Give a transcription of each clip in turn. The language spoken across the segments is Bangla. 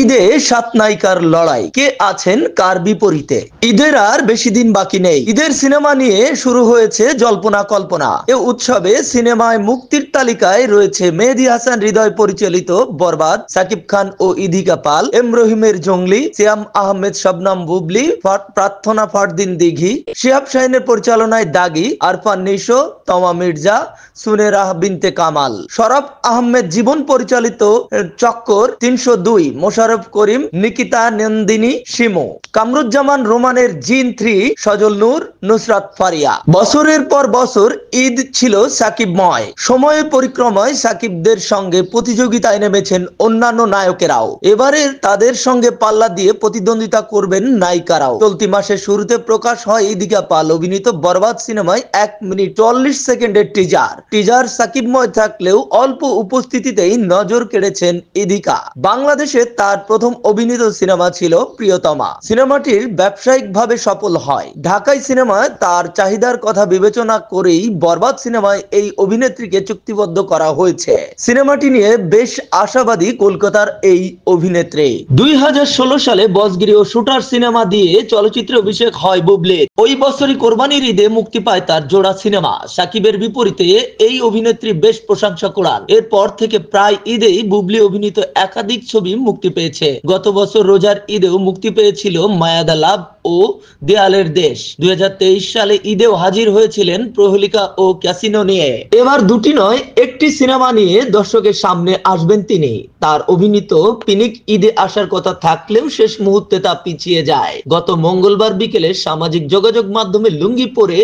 ঈদে সাত নায়িকার লড়াই, কে আছেন কার বিপরীতে? ঈদের আর বেশি দিন বাকি নেই। ঈদের সিনেমা নিয়ে শুরু হয়েছে জল্পনা কল্পনা। এ উৎসবে সিনেমায় মুক্তির তালিকায় রয়েছে মেহেদী হাসান হৃদয় পরিচালিত বরবাদ, সাকিব খান ও ইদিকা পাল, এম রহিমের জঙ্গলি, সিয়াম আহমেদ শবনম বুবলি, প্রার্থনা ফারদিন দিঘি, শিহাব শাহিনের পরিচালনায় দাগি, আরফান নিশো, তমা মির্জা, সুনেরাহ বিনতে কামাল, শরাফ আহমেদ জীবন পরিচালিত চক্কর ৩০২, মোশাররফ করিম, নিকিতা নন্দিনী শিমু, কামরুজ্জামান রোমানের জিন 3, সজল নূর, নুসরাত ফারিয়া। বছরের পর বছর ঈদ ছিল সাকিবময়। সময়ের পরিক্রমায় সাকিবদের সঙ্গে প্রতিযোগিতায় নেমেছেন অন্যান্য নায়কেরাও। এবারে তাদের সঙ্গে পাল্লা দিয়ে প্রতিদ্বন্দ্বিতা করবেন নায়িকারাও। চলতি মাসের শুরুতে প্রকাশ হয় ইদিকা পাল অভিনীত বরবাদ সিনেমায় 1 মিনিট 44 সেকেন্ডের টিজার সাকিবময় থাকলেও অল্প উপস্থিতিতেই নজর কেড়েছেন ইদিকা। বাংলাদেশে তার প্রথম অভিনীত সিনেমা ছিল প্রিয়তমা। সিনেমাটির ব্যবসায়িকভাবে সফল হয়। ঢাকাই সিনেমায় তার চাহিদার কথা বিবেচনা করেই বরবাদ সিনেমায় এই অভিনেত্রীকে চুক্তিবদ্ধ করা হয়েছে। সিনেমাটি নিয়ে বেশ আশাবাদী কলকাতার এই অভিনেত্রী। 2016 সালে বসগিরি ও শুটার সিনেমা দিয়ে চলচ্চিত্রে অভিষেক হয় বুবলির। ওই বছরই কোরবানির ঈদে মুক্তি পায় তার জোড়া সিনেমা। সাকিবের বিপরীতে এই অভিনেত্রী বেশ প্রশংসা কুড়ান। এরপর থেকে প্রায় ঈদেই বুবলি অভিনীত একাধিক ছবি মুক্তি পেয়েছে। গত বছর রোজার ঈদেও মুক্তি পেয়েছিল মায়া দা লাভ ও দেয়ালের দেশ। 2023 সালে ঈদেও হাজির হয়েছিলেন প্রহেলিকা ও ক্যাসিনো নিয়ে। এবার দুটি নয়, একটি সিনেমা নিয়ে দর্শকের সামনে আসবেন তিনি। তার অভিনীত পিনিক ঈদে আসার কথা থাকলেও শেষ মুহূর্তে তা পিছিয়ে যায়। গত মঙ্গলবার বিকেলে সামাজিক যোগাযোগ মাধ্যমে লুঙ্গি পরে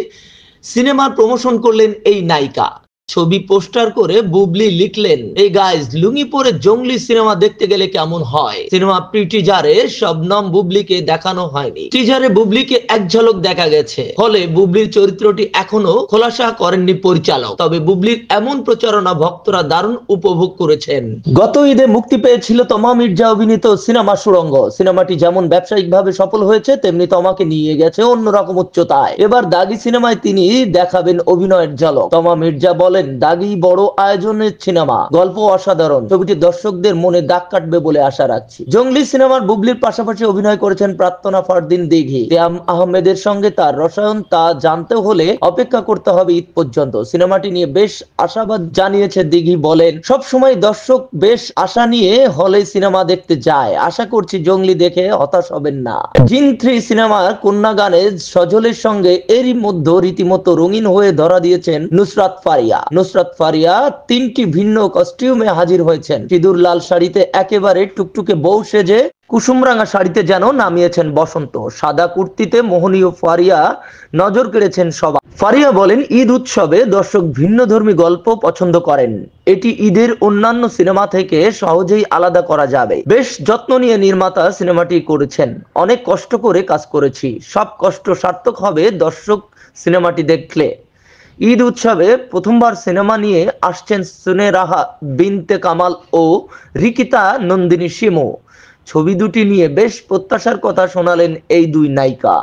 সিনেমার প্রমোশন করলেন এই নায়িকা। ছবি পোস্টার করে বুবলি লিখলেন, এই গাইজ, লুঙ্গি পরে জঙ্গলি সিনেমা দেখতে গেলে কেমন হয়? সিনেমা প্রি-টিজারে শবনম বুবলিকে দেখানো হয়নি। টিজারে বুবলিকে এক ঝলক দেখা গেছে। ফলে বুবলির চরিত্রটি এখনো খোলাসা করেননি পরিচালক। তবে বুবলির এমন প্রচারণা ভক্তরা দারুণ উপভোগ করেছেন। গত ঈদে মুক্তি পেয়েছিল তমা মির্জা অভিনীত সিনেমা সুড়ঙ্গ। সিনেমাটি যেমন ব্যবসায়িকভাবে সফল হয়েছে, তেমনি তমাকে নিয়ে গেছে অন্যরকম উচ্চতায়। এবার দাগি সিনেমায় তিনি দেখাবেন অভিনয়ের ঝলক। তমা মির্জা বলেন, দাগি বড় আয়োজনের সিনেমা, গল্প অসাধারণ। ছবিটি দর্শকদের মনে দাগ কাটবে বলে আশা রাখছি। জঙ্গলি সিনেমার বুবলির পাশাপাশি অভিনয় করেছেন প্রার্থনা ফারদিন দিঘি। সিয়াম আহমেদের সঙ্গে তার রসায়ন তা জানতে হলে অপেক্ষা করতে হবে ঈদ পর্যন্ত। সিনেমাটি নিয়ে বেশ আশাবাদ জানিয়েছে দিঘি। বলেন, সব সময় দর্শক বেশ আশা নিয়ে হলে সিনেমা দেখতে যায়। আশা করছি জঙ্গলি দেখে হতাশ হবেন না। জিন 3 সিনেমার কন্যা গানে সজলের সঙ্গে এরই মধ্যে রীতিমতো রঙিন হয়ে ধরা দিয়েছেন নুসরাত ফারিয়া। নুসরাত ফারিয়া 3টি ভিন্ন কস্টিউমে হাজির হয়েছেন। সিঁদুর লাল শাড়িতে একেবারে টুকটুকে বউ সেজে কুসুমরাঙা শাড়িতে যেন নামিয়েছেন বসন্ত। সাদা কুর্তিতে মোহনীয় ফারিয়া নজর কেড়েছেন সবাই। ফারিয়া বলেন, ঈদ উৎসবে দর্শক ভিন্নধর্মী গল্প পছন্দ করেন। এটি ঈদের অন্যান্য সিনেমা থেকে সহজেই আলাদা করা যাবে। বেশ যত্ন নিয়ে নির্মাতা সিনেমাটি করেছেন। অনেক কষ্ট করে কাজ করেছি। সব কষ্ট সার্থক হবে দর্শক সিনেমাটি দেখলে। ঈদ উৎসবে প্রথমবার সিনেমা নিয়ে আসছেন সুনেরাহ বিনতে কামাল ও নিকিতা নন্দিনী শিমু। ছবি দুটি নিয়ে বেশ প্রত্যাশার কথা শোনালেন এই দুই নায়িকা।